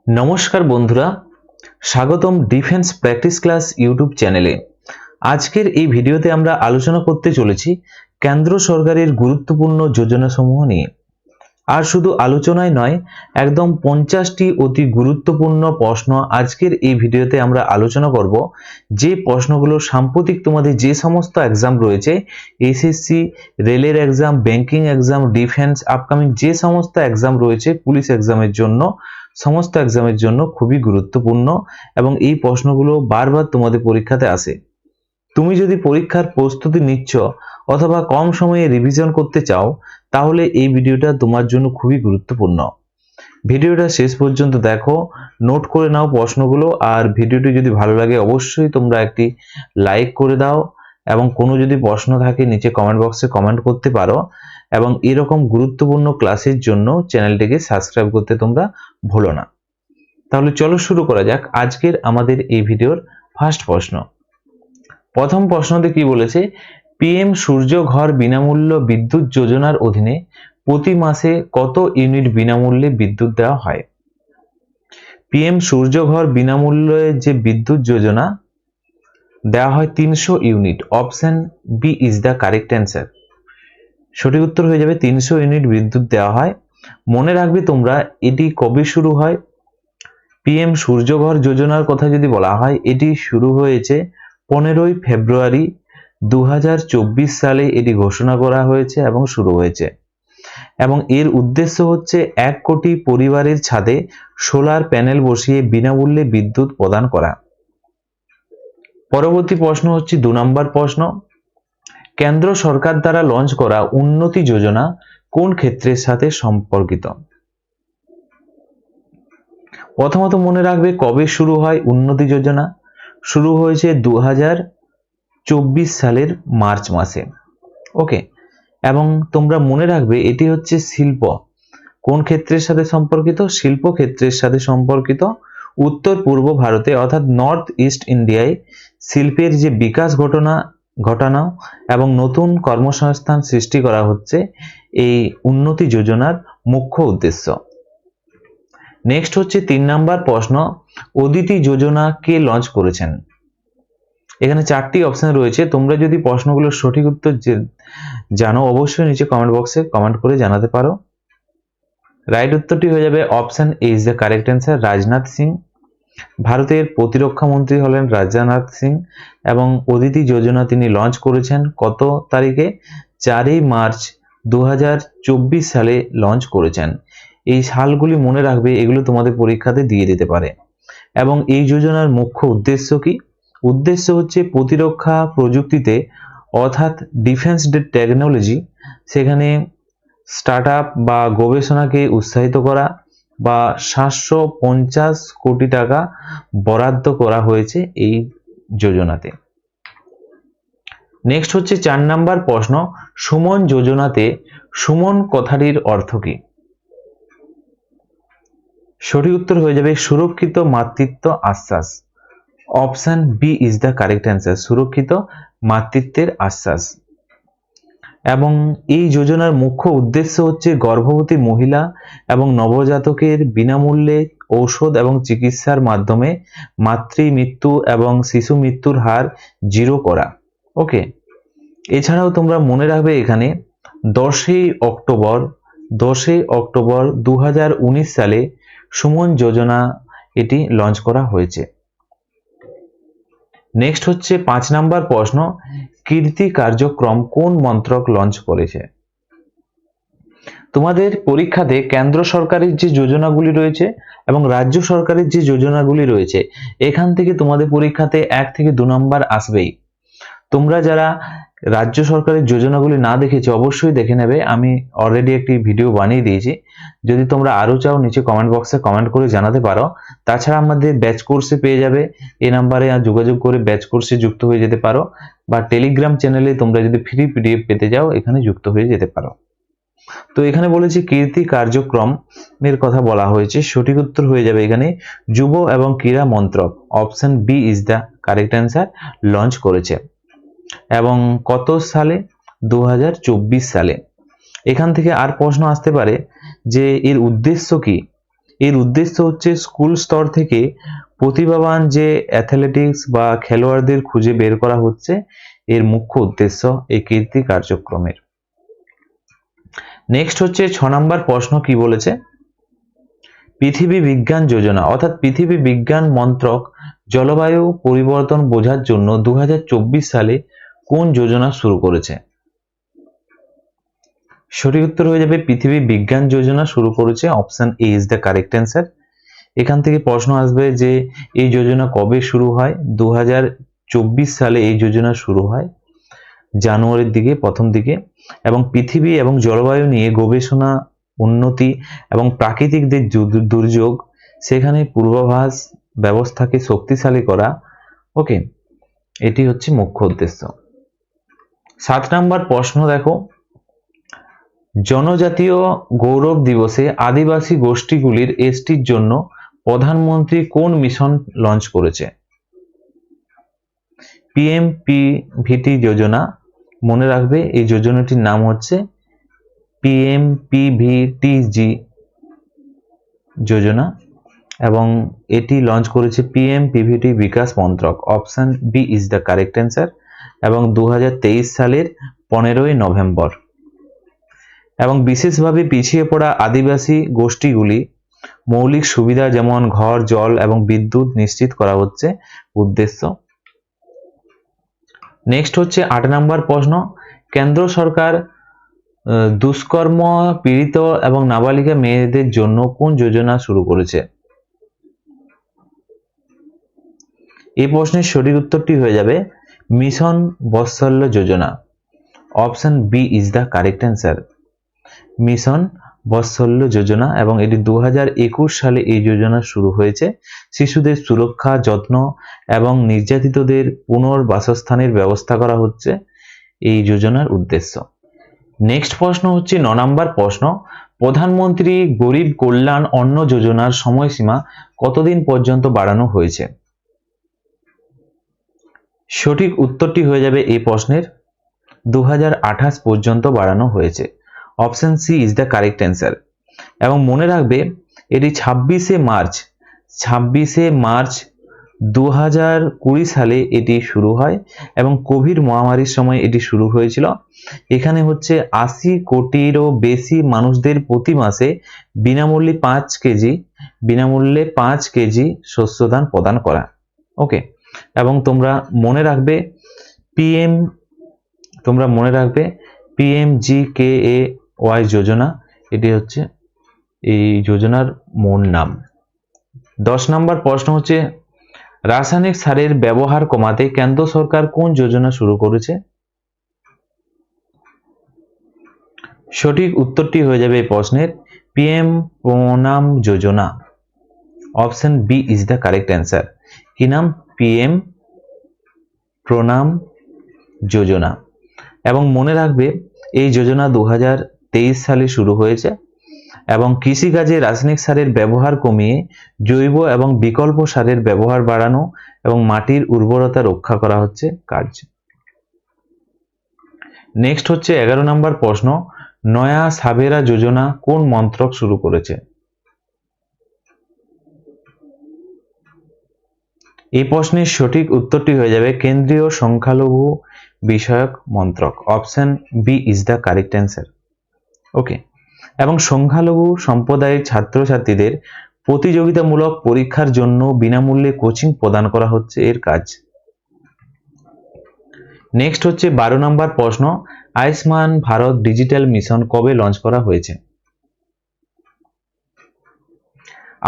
নমস্কার বন্ধুরা, স্বাগতম ডিফেন্স প্র্যাকটিস ক্লাস ইউটিউব চ্যানেলে। আজকের এই ভিডিওতে আমরা আলোচনা করতে চলেছি কেন্দ্র সরকারের গুরুত্বপূর্ণ যোজনাসমূহ নিয়ে। আর শুধু আলোচনায় নয়, একদম 50টি অতি গুরুত্বপূর্ণ প্রশ্ন আজকের এই ভিডিওতে আমরা আলোচনা করব। যে প্রশ্নগুলো সাম্প্রতিক তোমাদের যে সমস্ত এক্সাম রয়েছে, এসএসসি, রেলের exam, banking exam, defence, upcoming যে সমস্ত এক্সাম রয়েছে পুলিশ এক্সামের জন্য, সমস্ত এক্সামের জন্য খুবই গুরুত্বপূর্ণ এবং এই প্রশ্নগুলো বারবার তোমাদের পরীক্ষাতে আসে। তুমি যদি পরীক্ষার প্রস্তুতি নিচ্ছ অথবা কম সময়ে রিভিশন করতে চাও, তাহলে এই ভিডিওটা তোমার জন্য খুবই গুরুত্বপূর্ণ। ভিডিওটা শেষ পর্যন্ত দেখো, নোট করে নাও প্রশ্নগুলো, আর ভিডিওটি যদি ভালো লাগে অবশ্যই তোমরা একটি লাইক করে দাও এবং কোনো যদি প্রশ্ন থাকে নিচে কমেন্ট বক্সে কমেন্ট করতে পারো। এবং এরকম গুরুত্বপূর্ণ ক্লাসের জন্য চ্যানেলটিকে সাবস্ক্রাইব করতে তোমরা ভুলো না। তাহলে চলো শুরু করা যাক আজকের আমাদের এই ভিডিওর ফার্স্ট প্রশ্ন। প্রথম প্রশ্নতে কি বলেছে, পিএম সূর্য ঘর বিনামূল্য বিদ্যুৎ যোজনার অধীনে প্রতি মাসে কত ইউনিট বিনামূল্যে বিদ্যুৎ দেওয়া হয়? পিএম সূর্য ঘর বিনামূল্যে যে বিদ্যুৎ যোজনা দেওয়া হয় 300 unit. Option B is the correct answer. সঠিক উত্তর হয়ে যাবে 300 ইউনিট বিদ্যুৎ দেওয়া হয়। মনে রাখবে তোমরা, এটি কবে শুরু হয়? পিএম সূর্য ঘর যোজনার কথা যদি বলা হয়, এটি শুরু হয়েছে 15ই ফেব্রুয়ারি 2024 সালে এটি ঘোষণা করা হয়েছে এবং শুরু হয়েছে। এবং এর উদ্দেশ্য হচ্ছে 1 কোটি পরিবারের ছাদে সোলার প্যানেল বসিয়ে বিনামূল্যে বিদ্যুৎ প্রদান করা। পরবর্তী প্রশ্ন হচ্ছে 2 নম্বর প্রশ্ন। কেন্দ্র সরকার দ্বারা লঞ্চ করা উন্নতি যোজনা কোন ক্ষেত্রের সাথে সম্পর্কিত? প্রথমত মনে রাখবে কবে শুরু হয় উন্নতি যোজনা। শুরু হয়েছে 2024 সালের মার্চ মাসে। ওকে, এবং তোমরা মনে রাখবে এটি হচ্ছে শিল্প। কোন ক্ষেত্রের সাথে সম্পর্কিত? শিল্প ক্ষেত্রের সাথে সম্পর্কিত। উত্তর পূর্ব ভারতে অর্থাৎ নর্থ ইস্ট ইন্ডিয়ায় শিল্পের যে বিকাশ ঘটানো এবং নতুন কর্মসংস্থান সৃষ্টি করা হচ্ছে এই উন্নতি যোজনার মুখ্য উদ্দেশ্য। নেক্সট হচ্ছে 3 নাম্বার প্রশ্ন। অদিতি যোজনা কে লঞ্চ করেছেন? এখানে 4টি অপশন রয়েছে। তোমরা যদি প্রশ্নগুলোর সঠিক উত্তর জানো অবশ্যই নিচে কমেন্ট বক্সে কমেন্ট করে জানাতে পারো। রাইট উত্তরটি হয়ে যাবে option A is the correct answer, Rajnath Singh. ভারতের প্রতিরক্ষা মন্ত্রী হলেন রাজনাথ সিং এবং অদিতি যোজনা তিনি লঞ্চ করেছেন কত তারিখে? 4ই মার্চ 2024 সালে লঞ্চ করেছেন। এই সালগুলি মনে রাখবে, এগুলো তোমাদের পরীক্ষাতে দিয়ে দিতে পারে। এবং এই যোজনার মুখ্য উদ্দেশ্য কি? উদ্দেশ্য হচ্ছে প্রতিরক্ষা প্রযুক্তিতে অর্থাৎ ডিফেন্স টেকনোলজি, সেখানে স্টার্টআপ বা গবেষণাকে উৎসাহিত করা বা 750 কোটি টাকা বরাদ্দ করা হয়েছে এই যোজনাতে। নেক্সট হচ্ছে 4 নাম্বার প্রশ্ন। সুমন যোজনাতে সুমন কথাটির অর্থ কি? সঠিক উত্তর হয়ে যাবে সুরক্ষিত মাতৃত্ব আশ্বাস। Option B is the correct answer, সুরক্ষিত মাতৃত্বের আশ্বাস। এবং এই যোজনার মুখ্য উদ্দেশ্য হচ্ছে গর্ভবতী মহিলা এবং নবজাতকের বিনামূল্যে ঔষধ এবং চিকিৎসার মাধ্যমে মাতৃ মৃত্যু এবং শিশু মৃত্যুর হার 0 করা। ওকে, এছাড়াও তোমরা মনে রাখবে এখানে 10ই অক্টোবর 2019 সালে সুমন যোজনা এটি লঞ্চ করা হয়েছে। নেক্সট হচ্ছে 5 নাম্বার প্রশ্ন। কীর্তি কার্যক্রম কোন মন্ত্রক লঞ্চ করেছে? তোমাদের পরীক্ষাতে কেন্দ্র সরকারের যে যোজনাগুলি রয়েছে এবং রাজ্য সরকারের যে যোজনাগুলি রয়েছে, এখান থেকে তোমাদের পরীক্ষাতে 1 থেকে 2 নাম্বার আসবেই। তোমরা যারা রাজ্য সরকারের যোজনাগুলি না দেখেছো অবশ্যই দেখে নেবে, আমি অলরেডি একটি ভিডিও বানিয়ে দিয়েছি। যদি তোমরা আরো চাও নিচে কমেন্ট বক্সে কমেন্ট করে জানাতে পারো। তাছাড়া আমাদের ব্যাচ কোর্সে পেয়ে যাবে, এই নাম্বারে যোগাযোগ করে ব্যাচ কোর্সে যুক্ত হয়ে যেতে পারো, বা টেলিগ্রাম চ্যানেলে তোমরা যদি ফ্রি পিডিএফ পেতে যাও এখানে যুক্ত হয়ে যেতে পারো। তো এখানে বলেছি কীর্তি কার্যক্রমের কথা বলা হয়েছে, সঠিক উত্তর হয়ে যাবে এখানে যুব এবং ক্রীড়া মন্ত্রক। Option B is the correct answer, launch করেছে। এবং কত সালে? 2024 সালে। এখান থেকে আর প্রশ্ন আসতে পারে যে এর উদ্দেশ্য কি? এর উদ্দেশ্য হচ্ছে স্কুল স্তর থেকে প্রতিভাবান যে অ্যাথলেটিক্স বা খেলোয়াড়দের খুঁজে বের করা হচ্ছে, এর মুখ্য উদ্দেশ্য এই কীর্তি কার্যক্রমের। নেক্সট হচ্ছে 6 নম্বর প্রশ্ন কি বলেছে, পৃথিবী বিজ্ঞান যোজনা অর্থাৎ পৃথিবী বিজ্ঞান মন্ত্রক জলবায়ু পরিবর্তন বোঝার জন্য 2024 সালে কোন যোজনা শুরু করেছে? সঠিক উত্তর হয়ে যাবে পৃথিবী বিজ্ঞান যোজনা শুরু করেছে, option A is the correct answer. এখান থেকে প্রশ্ন আসবে যে এই যোজনা কবে শুরু হয়? 2024 সালে এই যোজনা শুরু হয়, জানুয়ারির দিকে, প্রথম দিকে। এবং পৃথিবী এবং জলবায়ু নিয়ে গবেষণা, উন্নতি এবং প্রাকৃতিক যে দুর্যোগ সেখানে পূর্বাভাস ব্যবস্থাকে শক্তিশালী করা, ওকে, এটি হচ্ছে মুখ্য উদ্দেশ্য। 7 নম্বর প্রশ্ন দেখো, জনজাতীয় গৌরব দিবসে আদিবাসী গোষ্ঠীগুলির এসটির জন্য প্রধানমন্ত্রী কোন মিশন লঞ্চ করেছে? পিএমপিভিটি যোজনা। মনে রাখবে এই যোজনাটির নাম হচ্ছে পিএমপিভিটিজি যোজনা এবং এটি লঞ্চ করেছে পিএমপিভিটি বিকাশ মন্ত্রক, option B is the correct answer, এবং 2023 সালের 15ই নভেম্বর। এবং বিশেষভাবে পিছিয়ে পড়া আদিবাসী গোষ্ঠীগুলি মৌলিক সুবিধা যেমন ঘর, জল এবং বিদ্যুৎ নিশ্চিত করা হচ্ছে উদ্দেশ্য। নেক্সট হচ্ছে 8 নম্বর প্রশ্ন, কেন্দ্র সরকার দুষ্কর্ম পীড়িত এবং নাবালিকা মেয়েদের জন্য কোন যোজনা শুরু করেছে? এই প্রশ্নের সঠিক উত্তরটি হয়ে যাবে mission Vatsalya Yojana, option B is the correct answer. Mission Vatsalya Yojana, এবং এটি 2021 সালে এই যোজনা শুরু হয়েছে। শিশুদের সুরক্ষা, যত্ন এবং নির্যাতিতদের পুনর্বাসস্থানের ব্যবস্থা করা হচ্ছে এই যোজনার উদ্দেশ্য। নেক্সট প্রশ্ন হচ্ছে 9 নম্বর প্রশ্ন, প্রধানমন্ত্রী গরিব কল্যাণ অন্ন যোজনার সময়সীমা কতদিন পর্যন্ত বাড়ানো হয়েছে? সঠিক উত্তরটি হয়ে যাবে এই প্রশ্নের 2028 পর্যন্ত বাড়ানো হয়েছে, option C is the correct answer. এবং মনে রাখবে এটি 26শে মার্চ 2020 সালে এটি শুরু হয় এবং কোভিড মহামারীর সময় এটি শুরু হয়েছিল। এখানে হচ্ছে 80 কোটিরও বেশি মানুষদের প্রতি মাসে বিনামূল্যে 5 কেজি শস্যদান প্রদান করা, ওকে। এবং তোমরা মনে রাখবে পিএমজিকেএওয়াই যোজনা, এটি হচ্ছে এই যোজনার মূল নাম। 10 নম্বর প্রশ্ন হচ্ছে, রাসায়নিক সারের ব্যবহার কমাতে কেন্দ্র সরকার কোন যোজনা শুরু করেছে? সঠিক উত্তরটি হয়ে যাবে এই প্রশ্নের PM Pranam Yojana, option B is the correct answer. কি নাম? পিএম প্রণাম যোজনা। এবং মনে রাখবে এই যোজনা 2023 সালে শুরু হয়েছে এবং কৃষিকাজে রাসায়নিক সারের ব্যবহার কমিয়ে জৈব এবং বিকল্প সারের ব্যবহার বাড়ানো এবং মাটির উর্বরতা রক্ষা করা হচ্ছে কাজ। নেক্সট হচ্ছে 11 নম্বর প্রশ্ন, নয়া সাবেরা যোজনা কোন মন্ত্রক শুরু করেছে? এই প্রশ্নের সঠিক উত্তরটি হয়ে যাবে কেন্দ্রীয় সংখ্যালঘু বিষয়ক মন্ত্রক, option B is the correct answer, okay. এবং সংখ্যালঘু সম্প্রদায়ের ছাত্রছাত্রীদের প্রতিযোগিতামূলক পরীক্ষার জন্য বিনামূল্যে কোচিং প্রদান করা হচ্ছে এর কাজ। নেক্সট হচ্ছে 12 নম্বর প্রশ্ন, আয়ুষ্মান ভারত ডিজিটাল মিশন কবে লঞ্চ করা হয়েছে?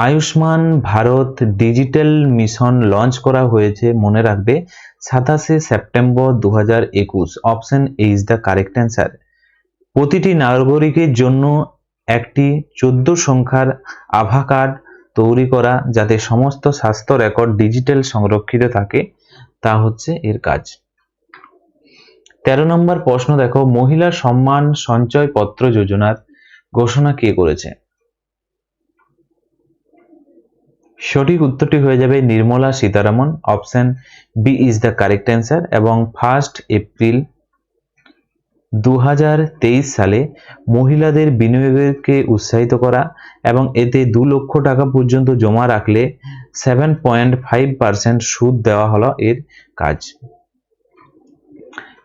Ayushman Bharat digital mission launch করা হয়েছে, মনে রাখবে 27শে September 2021, option A is the correct answer. প্রতিটি নাগরিকের জন্য একটি 14 সংখ্যার আভা কার্ড তৈরি করা যাতে সমস্ত স্বাস্থ্য রেকর্ড ডিজিটাল সংরক্ষিত থাকে, তা হচ্ছে এর কাজ। 13 নম্বর প্রশ্ন দেখো, মহিলা সম্মান সঞ্চয় পত্র যোজনার ঘোষণা কে করেছে? সঠিক উত্তরটি হয়ে যাবে Nirmala Sitharaman, option B is the correct answer. এবং 1 এপ্রিল 2023 সালে মহিলাদের বিনিয়োগকে উৎসাহিত করা এবং এতে 2 লক্ষ টাকা পর্যন্ত জমা রাখলে 7.5% সুদ দেওয়া হলো এর কাজ।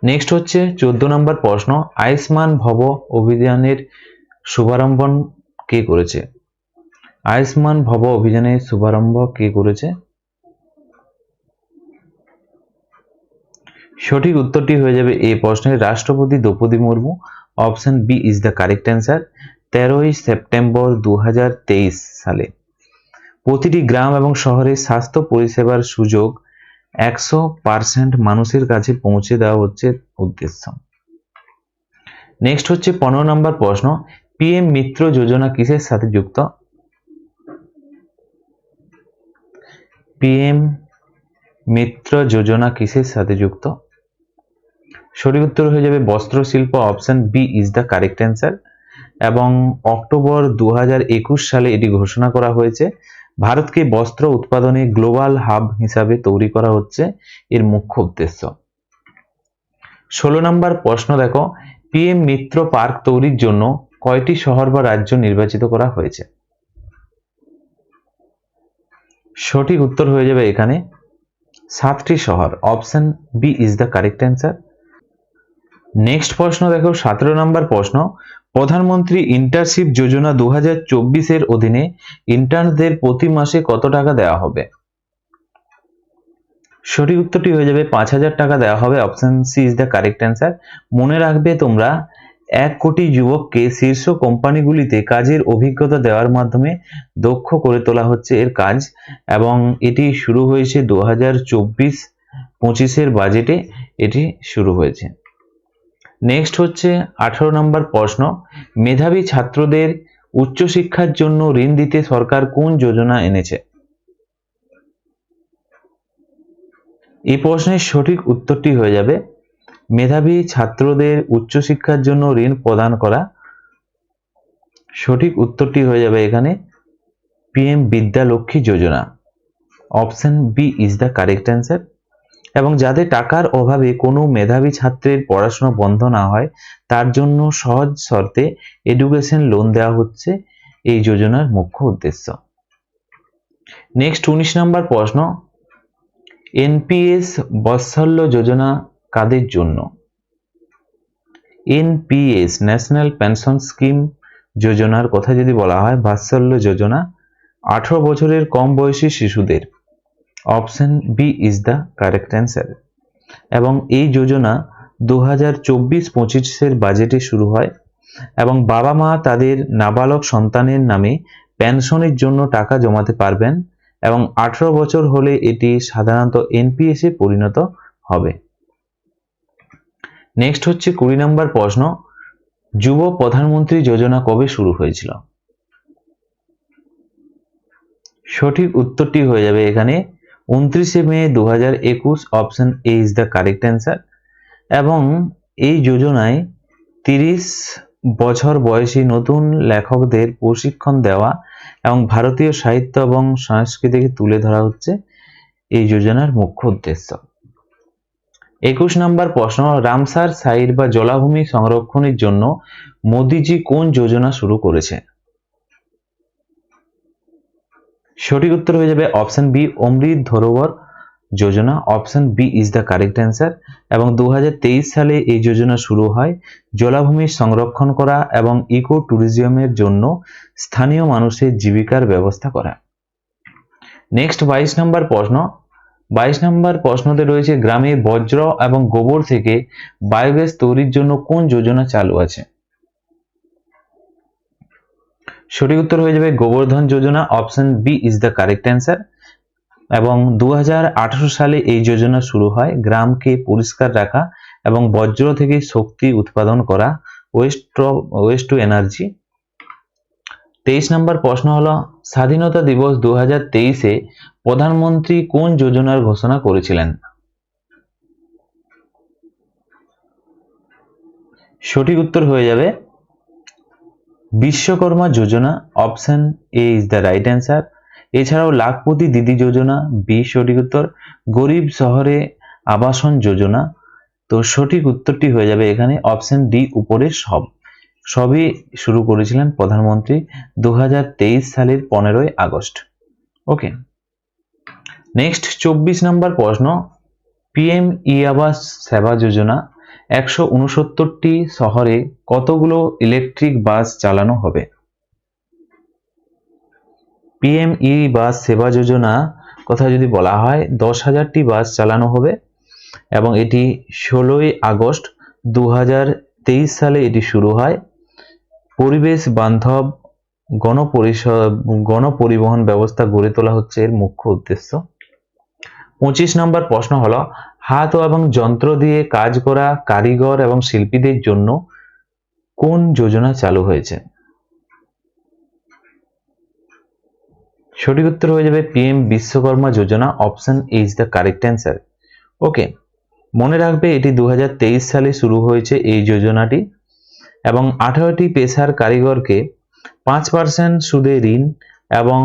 নেক্সট হচ্ছে 14 নম্বর প্রশ্ন, আয়ুষ্মান ভব অভিযানের শুভারম্ভ কে করেছে? আয়ুষ্মান ভব অভিযানের শুভারম্ভ কে করেছে? সঠিক উত্তরটি হয়ে যাবে এই প্রশ্নের রাষ্ট্রপতি Droupadi Murmu. Option B is the correct answer. 13ই সেপ্টেম্বর 2023 সালে প্রতিটি গ্রাম এবং শহরে স্বাস্থ্য পরিষেবার সুযোগ 100% মানুষের কাছে পৌঁছে দেওয়া হচ্ছে উদ্দেশ্য। নেক্সট হচ্ছে 15 নম্বর প্রশ্ন, পিএম মিত্র যোজনা কিসের সাথে যুক্ত? পিএম মিত্র যোজনা কিসের সাথে যুক্ত? সঠিক উত্তর হয়ে যাবে বস্ত্র শিল্প। Option B is the correct answer. এবং অক্টোবর 2021 সালে এটি ঘোষণা করা হয়েছে। ভারতকে বস্ত্র উৎপাদনে গ্লোবাল হাব হিসাবে তৈরি করা হচ্ছে এর মুখ্য উদ্দেশ্য। 16 নম্বর প্রশ্ন দেখো, পিএম মিত্র পার্ক তৈরির জন্য কয়টি শহর বা রাজ্য নির্বাচিত করা হয়েছে? সঠিক উত্তর হয়ে যাবে এখানে 7টি শহর। Option B is the correct answer. Next প্রশ্ন দেখো 17 নম্বর প্রশ্ন, প্রধানমন্ত্রী ইন্টার্নশিপ যোজনা 2024 এর অধীনে ইন্টার্নদের প্রতি মাসে কত টাকা দেওয়া হবে? সঠিক উত্তরটি হয়ে যাবে 5,000 টাকা দেওয়া হবে। Option C is the correct answer. মনে রাখবে তোমরা 1 কোটি যুবককে শীর্ষ কোম্পানিগুলিতে কাজের অভিজ্ঞতা দেওয়ার মাধ্যমে দক্ষ করে তোলা হচ্ছে এর কাজ, এবং এটি শুরু হয়েছে 2024-25 বাজেটে এটি শুরু হয়েছে। নেক্সট হচ্ছে 18 নম্বর প্রশ্ন, মেধাবী ছাত্রদের উচ্চশিক্ষার জন্য ঋণ দিতে সরকার কোন যোজনা এনেছে? এই প্রশ্নের সঠিক উত্তরটি হয়ে যাবে মেধাবী ছাত্রদের উচ্চশিক্ষার জন্য ঋণ প্রদান করা। সঠিক উত্তরটি হয়ে যাবে এখানে পিএম বিদ্যালক্ষ্মী যোজনা। Option B is the correct answer. এবং যাদের টাকার অভাবে কোনো মেধাবী ছাত্রের পড়াশোনা বন্ধ না হয় তার জন্য সহজ শর্তে এডুকেশন লোন দেওয়া হচ্ছে এই যোজনার মুখ্য উদ্দেশ্য। নেক্সট 19 নম্বর প্রশ্ন, এনপিএস বাৎসল্য যোজনা কাদের জন্য? এনপিএস ন্যাশনাল পেনশন স্কিম যোজনার কথা যদি বলা হয়, বাৎসল্য যোজনা 18 বছরের কম বয়সী শিশুদের। Option B is the correct answer. এবং এই যোজনা 2024-25 বাজেটে শুরু হয় এবং বাবা মা তাদের নাবালক সন্তানের নামে পেনশনের জন্য টাকা জমাতে পারবেন এবং 18 বছর হলে এটি সাধারণত এনপিএস এ পরিণত হবে। নেক্সট হচ্ছে 20 নম্বর প্রশ্ন, যুব প্রধানমন্ত্রী যোজনা কবে শুরু হয়েছিল? সঠিক উত্তরটি হয়ে যাবে এখানে 29 মে 2021। Option A is the correct answer. এবং এই যোজনায় 30 বছর বয়সী নতুন লেখকদের প্রশিক্ষণ দেওয়া এবং ভারতীয় সাহিত্য এবং সংস্কৃতিকে তুলে ধরা হচ্ছে এই যোজনার মুখ্য উদ্দেশ্য। 21 নম্বর প্রশ্ন, রামসার সাইট বা জলাভূমি সংরক্ষণের জন্য মোদিজি কোন যোজনা শুরু করেছে? সঠিক উত্তর হয়ে যাবে option B Amrit Dharohar Yojana. Option B is the correct answer. এবং 2023 সালে এই যোজনা শুরু হয় জলাভূমি সংরক্ষণ করা এবং ইকো ট্যুরিজমের জন্য স্থানীয় মানুষের জীবিকার ব্যবস্থা করা। নেক্সট 22 নম্বর প্রশ্ন, 22 নম্বর প্রশ্নতে রয়েছে গ্রামে বজ্র এবং গোবর থেকে বায়োগ্যাস তৈরির জন্য কোন যোজনা চালু আছে? সঠিক উত্তর হয়ে যাবে Gobardhan Yojana. Option B is the correct answer. এবং 2018 সালে এই যোজনা শুরু হয় গ্রামকে পরিষ্কার রাখা এবং বজ্র থেকে শক্তি উৎপাদন করা, ওয়েস্ট টু এনার্জি। 23 নম্বর প্রশ্ন হলো স্বাধীনতা দিবস 2023-এ প্রধানমন্ত্রী কোন যোজনার ঘোষণা করেছিলেন? সঠিক উত্তর হয়ে যাবে Vishwakarma Yojana. Option A is the right answer. এছাড়াও লাখপতি দিদি যোজনা, বি সঠিক উত্তর। গরিব শহরে আবাসন যোজনা, তো সঠিক উত্তরটি হয়ে যাবে এখানে অপশন ডি, উপরে সবই শুরু করেছিলেন প্রধানমন্ত্রী 2023 সালের 15ই আগস্ট। ওকে, নেক্সট 24 নম্বর প্রশ্ন, পিএম ই আবাস সেবা যোজনা 169টি শহরে কতগুলো ইলেকট্রিক বাস চালানো হবে? পিএম ই বাস সেবা যোজনা কথা যদি বলা হয় 10,000টি বাস চালানো হবে এবং এটি 16ই আগস্ট 2023 সালে এটি শুরু হয়। পরিবেশ বান্ধব গণপরিবহন ব্যবস্থা গড়ে তোলা হচ্ছে এর মুখ্য উদ্দেশ্য। 25 নম্বর প্রশ্ন হলো, হাত এবং যন্ত্র দিয়ে কাজ করা কারিগর এবং শিল্পীদের জন্য কোন যোজনা চালু হয়েছে? সঠিক উত্তর হয়ে যাবে PM Vishwakarma Yojana, option A is the correct answer. Okay, মনে রাখবে এটি 2023 সালে শুরু হয়েছে এই যোজনাটি এবং 18টি পেশার কারিগরকে 5% সুদে ঋণ এবং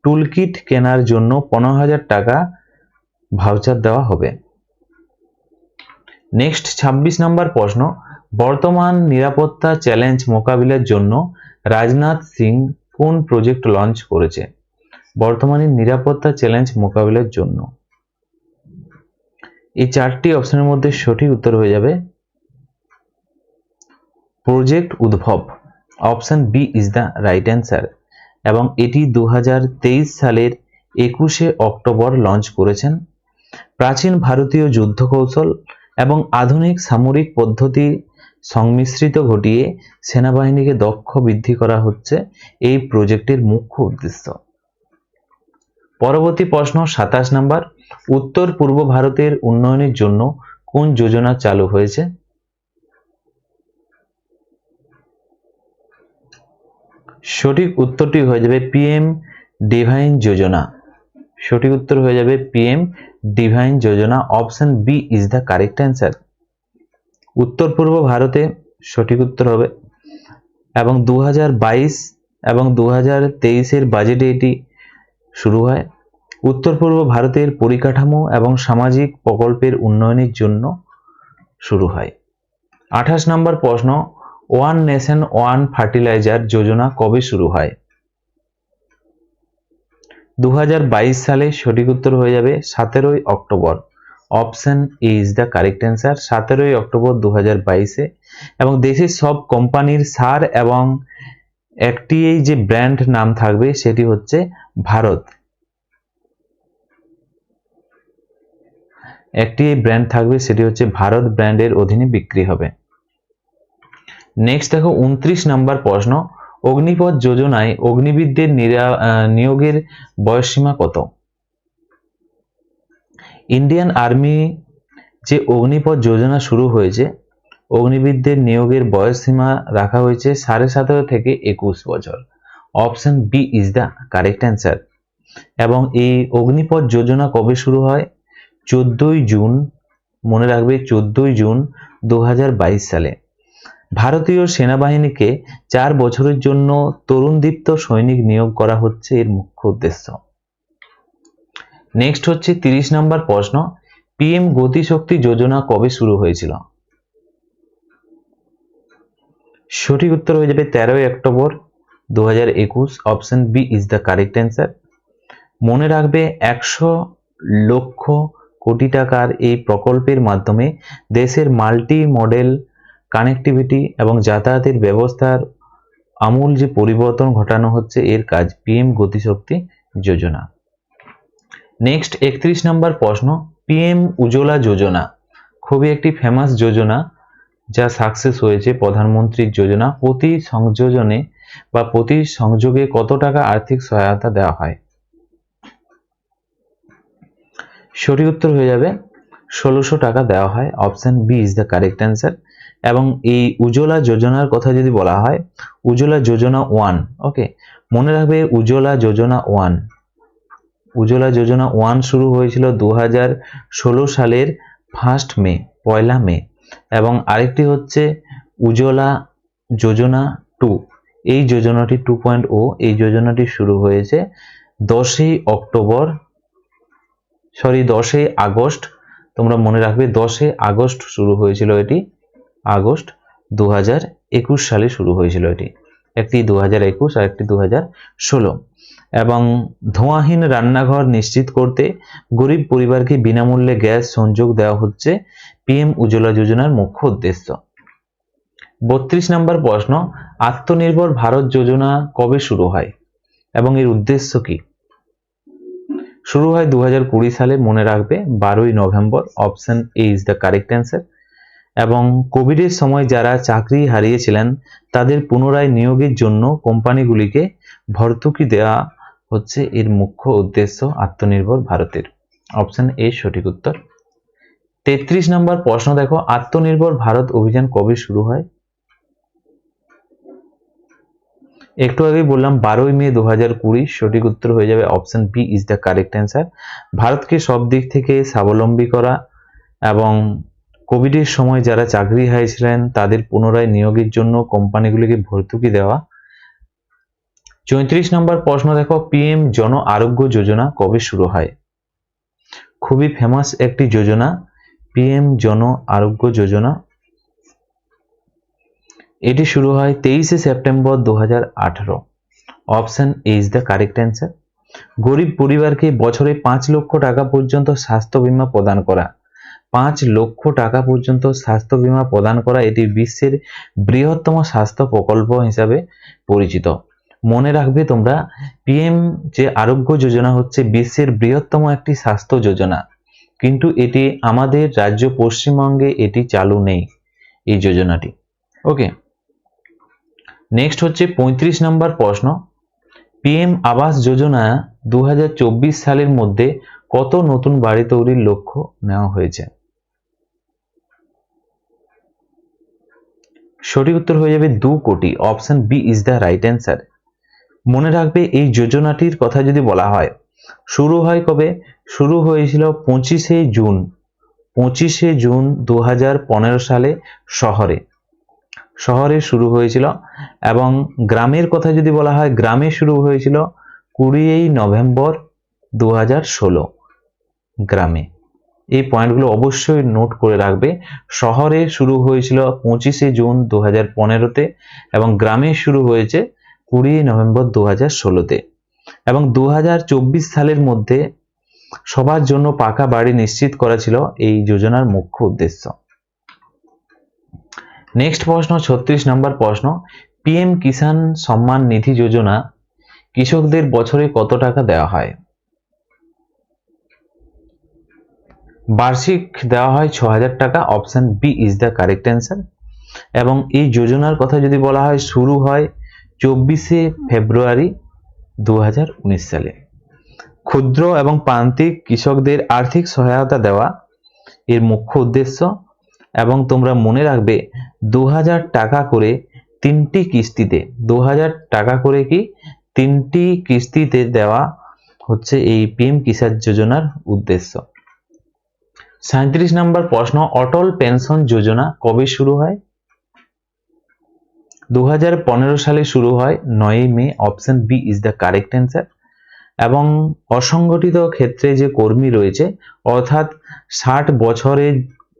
টুলকিট কেনার জন্য 15,000 টাকা ভাউচার দেওয়া হবে। নেক্সট 26 নম্বর প্রশ্ন, বর্তমান নিরাপত্তা চ্যালেঞ্জ মোকাবিলার জন্য রাজনাথ সিং কোন প্রজেক্ট লঞ্চ করেছে? বর্তমানে নিরাপত্তা চ্যালেঞ্জ মোকাবিলার জন্য এই চারটি অপশনের মধ্যে সঠিক উত্তর হয়ে যাবে project Udbhav, option B is the right answer এবং এটি 2023 সালের 21শে অক্টোবর লঞ্চ করেছেন। প্রাচীন ভারতীয় যুদ্ধ কৌশল এবং আধুনিক সামরিক পদ্ধতি সংমিশ্রিত ঘটিয়ে সেনাবাহিনীকে দক্ষ বৃদ্ধি করা হচ্ছে এই প্রজেক্টের মুখ্য উদ্দেশ্য। পরবর্তী প্রশ্ন 27 নম্বর, উত্তর পূর্ব ভারতের উন্নয়নের জন্য কোন যোজনা চালু হয়েছে? সঠিক উত্তরটি হয়ে যাবে পিএম ডিভাইন যোজনা। সঠিক উত্তর হয়ে যাবে পিএম ডিভাইন যোজনা, option B is the correct answer. উত্তর পূর্ব ভারতে সঠিক উত্তর হবে এবং 2022 এবং 2023-এর বাজেটে এটি শুরু হয়। উত্তর পূর্ব ভারতের পরিকাঠামো এবং সামাজিক প্রকল্পের উন্নয়নের জন্য শুরু হয়। 28 নম্বর প্রশ্ন, one nation one fertiliser Yojana কবে শুরু হয়? 2022 সালে। সঠিক উত্তর হয়ে যাবে 17ই October, option A is the correct answer. 17ই অক্টোবর 2022-এ এবং দেশের সব কোম্পানির সার এবং একটি যে ব্র্যান্ড নাম থাকবে সেটি হচ্ছে ভারত। একটি ব্র্যান্ড থাকবে সেটি হচ্ছে ভারত ব্র্যান্ডের অধীনে বিক্রি হবে। নেক্সট দেখো 29 নম্বর প্রশ্ন, অগ্নিপথ যোজনায় অগ্নিবিদদের নিয়োগের বয়সসীমা কত? ইন্ডিয়ান আর্মি যে অগ্নিপথ যোজনা শুরু হয়েছে, অগ্নিবিদদের নিয়োগের বয়সসীমা রাখা হয়েছে 17.5 থেকে 21 বছর, option B is the correct answer এবং এই অগ্নিপথ যোজনা কবে শুরু হয়? 14ই জুন, মনে রাখবে 14ই জুন 2022 সালে। ভারতীয় সেনাবাহিনীকে 4 বছরের জন্য তরুণদীপ্ত সৈনিক নিয়োগ করা হচ্ছে এর মুখ্য উদ্দেশ্য। নেক্সট হচ্ছে 30 নম্বর প্রশ্ন, পিএম গতিশক্তি যোজনা কবে শুরু হয়েছিল? সঠিক উত্তর হয়ে যাবে 13ই October 2021, option B is the correct answer. মনে রাখবে 100 লক্ষ কোটি টাকার এই প্রকল্পের মাধ্যমে দেশের মাল্টি মডেল কানেক্টিভিটি এবং যাতায়াতের ব্যবস্থার আমূল যে পরিবর্তন ঘটানো হচ্ছে এর কাজ পিএম গতিশক্তি যোজনা। নেক্সট 31 নম্বর প্রশ্ন, পিএম উজ্জ্বলা যোজনা খুবই একটি ফেমাস যোজনা যা সাকসেস হয়েছে প্রধানমন্ত্রীর যোজনা। প্রতি সংযোজনে বা প্রতি সংযোগে কত টাকা আর্থিক সহায়তা দেওয়া হয়? সঠিক উত্তর হয়ে যাবে 1600 টাকা দেওয়া হয়, option B is the correct answer এবং এই উজ্জ্বলা যোজনার কথা যদি বলা হয়, উজ্জ্বলা যোজনা 1, ওকে মনে রাখবে উজ্জ্বলা যোজনা 1, উজ্জ্বলা যোজনা 1 শুরু হয়েছিল 2016 সালের 1 মে এবং আরেকটি হচ্ছে উজ্জ্বলা যোজনা 2, এই যোজনাটি 2.0, এই যোজনাটি শুরু হয়েছে 10ই আগস্ট তোমরা মনে রাখবে 10 আগস্ট শুরু হয়েছিল এটি, আগস্ট 2021 সালে শুরু হয়েছিল এটি, একটি 2021 আর একটি 2016। এবং ধোঁয়াহীন রান্নাঘর নিশ্চিত করতে গরিব পরিবারকে বিনামূল্যে গ্যাস সংযোগ দেওয়া হচ্ছে পিএম উজ্জ্বলা যোজনার মুখ্য উদ্দেশ্য। 32 নম্বর প্রশ্ন, আত্মনির্ভর ভারত যোজনা কবে শুরু হয় এবং এর উদ্দেশ্য কি? শুরু হয় 2020 সালে, মনে রাখবে 12ই November, option A is the correct answer. এবং কোভিডের সময় যারা চাকরি হারিয়েছিলেন তাদের পুনরায় নিয়োগের জন্য কোম্পানিগুলিকে ভর্তুকি দেওয়া হচ্ছে এর মুখ্য উদ্দেশ্য আত্মনির্ভর ভারতের, অপশন এ সঠিক উত্তর। 33 নম্বর প্রশ্ন দেখো, আত্মনির্ভর ভারত অভিযান কবে শুরু হয়? একটু আগেই বললাম 12ই মে 2020, সঠিক উত্তর হয়ে যাবে option B is the correct answer. ভারতকে সব দিক থেকে স্বাবলম্বী করা এবং কোভিডের সময় যারা চাকরি হারিয়েছিলেন তাদের পুনরায় নিয়োগের জন্য কোম্পানিগুলিকে ভর্তুকি দেওয়া। 34 নম্বর প্রশ্ন দেখো, পিএম জন আরোগ্য যোজনা কবে শুরু হয়? খুবই ফেমাস একটি যোজনা পিএম জন আরোগ্য যোজনা, এটি শুরু হয় 23শে September 2018, option A is the correct answer. গরিব পরিবারকে বছরে 5 লক্ষ টাকা পর্যন্ত স্বাস্থ্য বীমা প্রদান করা, 5 লক্ষ টাকা পর্যন্ত স্বাস্থ্য বীমা প্রদান করা, এটি বিশ্বের বৃহত্তম স্বাস্থ্য প্রকল্প হিসাবে পরিচিত। মনে রাখবে তোমরা, পিএম যে আরোগ্য যোজনা হচ্ছে বিশ্বের বৃহত্তম একটি স্বাস্থ্য যোজনা, কিন্তু এটি আমাদের রাজ্য পশ্চিমবঙ্গে এটি চালু নেই এই যোজনাটি। ওকে, নেক্সট হচ্ছে 35 নম্বর প্রশ্ন, পিএম আবাস যোজনা 2024 সালের মধ্যে কত নতুন বাড়ি তৈরির লক্ষ্য নেওয়া হয়েছে? সঠিক উত্তর হয়ে যাবে 2 কোটি, option B is the right answer. মনে রাখবে এই যোজনাটির কথা যদি বলা হয়, শুরু হয় কবে? শুরু হয়েছিল 25শে জুন, 25শে জুন 2015 সালে শহরে শুরু হয়েছিল। এবং গ্রামের কথা যদি বলা হয়, গ্রামে শুরু হয়েছিল 20 নভেম্বর 2016 গ্রামে। এই পয়েন্টগুলো অবশ্যই নোট করে রাখবে। শহরে শুরু হয়েছিল 25শে জুন 2015-তে এবং গ্রামে শুরু হয়েছে 20 নভেম্বর 2016-তে। এবং 2024 সালের মধ্যে সবার জন্য পাকা বাড়ি নিশ্চিত করা ছিল এই যোজনার মুখ্য উদ্দেশ্য। নেক্সট প্রশ্ন, 36 নম্বর প্রশ্ন, পিএম কিষাণ সম্মান নিধি যোজনা কৃষকদের বছরে কত টাকা দেওয়া হয়? বার্ষিক দেওয়া হয় 6000 টাকা, option B is the correct answer. এবং এই যোজনার কথা যদি বলা হয়, শুরু হয় 24শে ফেব্রুয়ারি 2019 সালে। ক্ষুদ্র এবং প্রান্তিক কৃষকদের আর্থিক সহায়তা দেওয়া এর মুখ্য উদ্দেশ্য। এবং তোমরা মনে রাখবে 2000 টাকা করে 3টি কিস্তিতে, 2000 টাকা করে কি 3টি কিস্তিতে দেওয়া হচ্ছে এই পিএম কিষাণ যোজনার উদ্দেশ্য। 37 নম্বর প্রশ্ন, অটল পেনশন যোজনা কবে শুরু হয়? 2015 সালে শুরু হয় 9ই May, option B is the correct answer. এবং অসংগঠিত ক্ষেত্রে যে কর্মী রয়েছে, অর্থাৎ 60 বছরের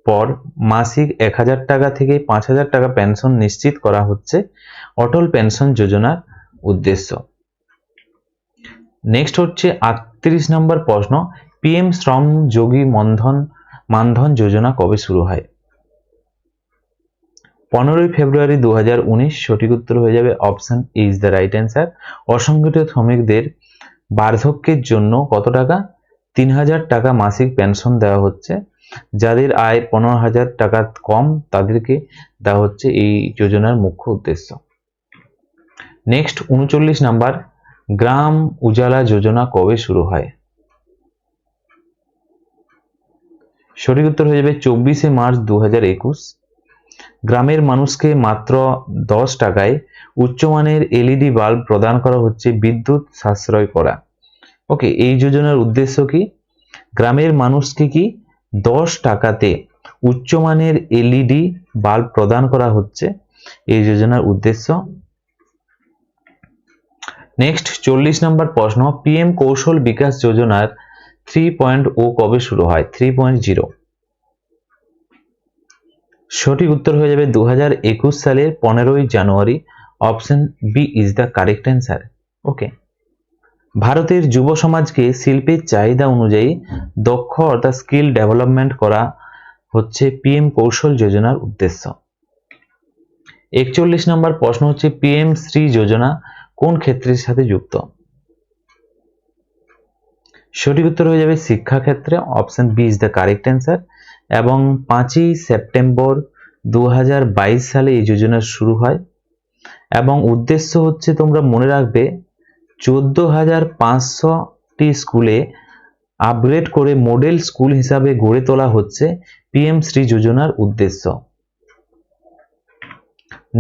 পর মাসিক 1000 টাকা থেকে 5000 টাকা পেনশন নিশ্চিত করা হচ্ছে অটল পেনশন যোজনার উদ্দেশ্য। নেক্সট হচ্ছে 38 নম্বর প্রশ্ন, পিএম শ্রম যোগী মানধন যোজনা কবে শুরু হয়? 15ই ফেব্রুয়ারি 2019, সঠিক উত্তর হয়ে যাবে option A is the right answer. অসংগঠিত শ্রমিকদের বার্ধক্যের জন্য কত টাকা? 3000 টাকা মাসিক পেনশন দেওয়া হচ্ছে। যাদের আয় 15,000 টাকা কম তাদেরকে দেওয়া হচ্ছে এই যোজনার মুখ্য উদ্দেশ্য। নেক্সট 39 নাম্বার, গ্রাম উজালা যোজনা কবে শুরু হয়? সঠিক উত্তর হয়ে যাবে 24শে মার্চ 2021। গ্রামের মানুষকে মাত্র 10 টাকায় উচ্চমানের এলইডি বাল্ব প্রদান করা হচ্ছে বিদ্যুৎ সাশ্রয় করা। ওকে, এই যোজনার উদ্দেশ্য কি? গ্রামের মানুষকে কি 10 টাকাতে উচ্চমানের এলইডি বাল্ব প্রদান করা হচ্ছে এই যোজনার উদ্দেশ্য। নেক্সট 40 নম্বর প্রশ্ন, পিএম কৌশল বিকাশ যোজনার 3.0 কবে শুরু হয়? 3.0 সঠিক উত্তর হয়ে যাবে 2021 সালের 15ই January. Option B is the correct answer. Okay. ভারতের যুব সমাজকে শিল্পের চাহিদা অনুযায়ী দক্ষ অর্থাৎ স্কিল ডেভেলপমেন্ট করা হচ্ছে পিএম কৌশল যোজনার উদ্দেশ্য। 41 নম্বর প্রশ্ন হচ্ছে পিএম শ্রী যোজনা কোন ক্ষেত্রের সাথে যুক্ত? সঠিক উত্তর হয়ে যাবে শিক্ষা ক্ষেত্রে। Option B is the correct answer. এবং 5ই সেপ্টেম্বর 2022 সালে এই যোজনা শুরু হয় এবং উদ্দেশ্য হচ্ছে তোমরা মনে রাখবে 14,500টি স্কুলে আপগ্রেড করে মডেল স্কুল হিসাবে গড়ে তোলা হচ্ছে পিএম শ্রী যোজনার উদ্দেশ্য।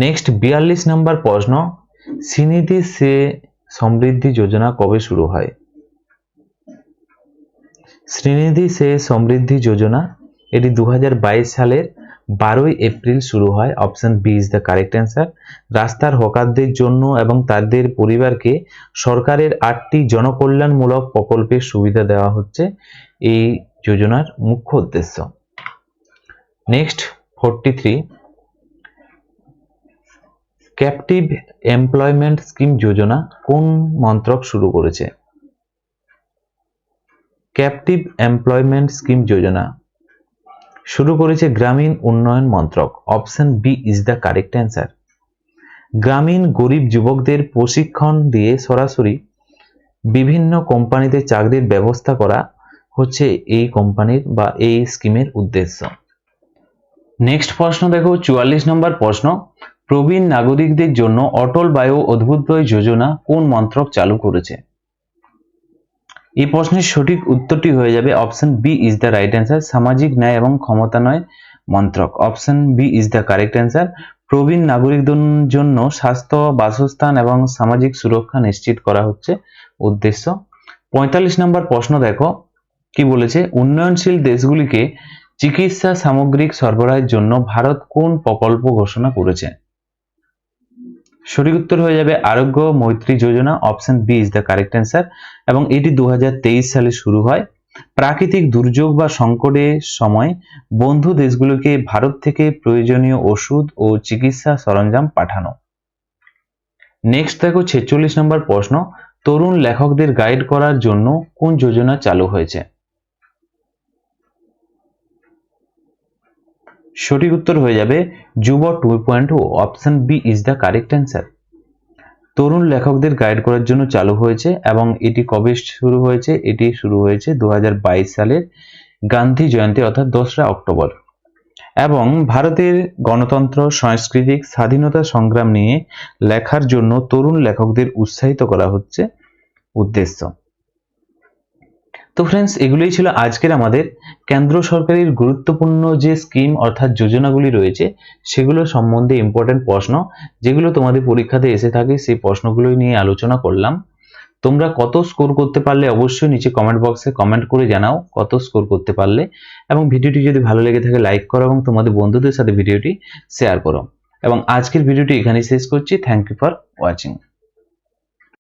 নেক্সট 42 নম্বর প্রশ্ন শ্রীনিধি সে সমৃদ্ধি যোজনা কবে শুরু হয়? শ্রীনিধি সে সমৃদ্ধি যোজনা এটি 2022 সালের 12ই এপ্রিল শুরু হয়। Option B is the correct answer. রাস্তার হকারদের জন্য এবং তাদের পরিবারকে সরকারের 8টি জনকল্যাণমূলক প্রকল্পের সুবিধা দেওয়া হচ্ছে এই যোজনার মুখ্য উদ্দেশ্য। নেক্সট 43 ক্যাপটিভ এমপ্লয়মেন্ট স্কিম যোজনা কোন মন্ত্রক শুরু করেছে? ক্যাপটিভ এমপ্লয়মেন্ট স্কিম যোজনা শুরু করেছে গ্রামীণ উন্নয়ন মন্ত্রক। Option B is the correct answer. গ্রামীণ গরিব যুবকদের প্রশিক্ষণ দিয়ে সরাসরি বিভিন্ন কোম্পানিতে চাকরির ব্যবস্থা করা হচ্ছে এই কোম্পানির বা এই স্কিমের উদ্দেশ্য। নেক্সট প্রশ্ন দেখো 44 নম্বর প্রশ্ন প্রবীণ নাগরিকদের জন্য অটল বায়ু অভ্যুদয় যোজনা কোন মন্ত্রক চালু করেছে? এই প্রশ্নের সঠিক উত্তরটি হয়ে যাবে option B is the right answer. সামাজিক ন্যায় এবং ক্ষমতায়ন মন্ত্রক। Option B is the correct answer. প্রবীণ নাগরিকদের জন্য স্বাস্থ্য, বাসস্থান এবং সামাজিক সুরক্ষা নিশ্চিত করা হচ্ছে উদ্দেশ্য। 45 নম্বর প্রশ্ন দেখো কি বলেছে উন্নয়নশীল দেশগুলিকে চিকিৎসা সামগ্রিক সরবরাহের জন্য ভারত কোন প্রকল্প ঘোষণা করেছে? সঠিক উত্তর হয়ে যাবে Arogya Maitri Yojana. Option B is the correct answer এবং এটি 2023 সালে শুরু হয়। প্রাকৃতিক দুর্যোগ বা সংকটের সময় বন্ধু দেশগুলোকে ভারত থেকে প্রয়োজনীয় ওষুধ ও চিকিৎসা সরঞ্জাম পাঠানো। নেক্সট দেখো 46 নম্বর প্রশ্ন তরুণ লেখকদের গাইড করার জন্য কোন যোজনা চালু হয়েছে? সঠিক উত্তর হয়ে যাবে Yuva 2.0। Option B is the correct answer. তরুণ লেখকদের গাইড করার জন্য চালু হয়েছে এবং এটি কবে শুরু হয়েছে? এটি শুরু হয়েছে 2022 সালের গান্ধী জয়ন্তী অর্থাৎ 2রা অক্টোবর এবং ভারতের গণতন্ত্র, সাংস্কৃতিক স্বাধীনতা সংগ্রাম নিয়ে লেখার জন্য তরুণ লেখকদের উৎসাহিত করা হচ্ছে উদ্দেশ্য। তো ফ্রেন্ডস এগুলোই ছিল আজকের আমাদের কেন্দ্র সরকারের গুরুত্বপূর্ণ যে স্কিম অর্থাৎ যোজনাগুলি রয়েছে সেগুলো সম্বন্ধে ইম্পর্টেন্ট প্রশ্ন যেগুলো তোমাদের পরীক্ষাতে এসে থাকে সেই প্রশ্নগুলোই নিয়ে আলোচনা করলাম। তোমরা কত স্কোর করতে পারলে অবশ্যই নিচে কমেন্ট বক্সে কমেন্ট করে জানাও কত স্কোর করতে পারলে এবং ভিডিওটি যদি ভালো লেগে থাকে লাইক করো এবং তোমাদের বন্ধুদের সাথে ভিডিওটি শেয়ার করো এবং আজকের ভিডিওটি এখানেই শেষ করছি। Thank you for watching.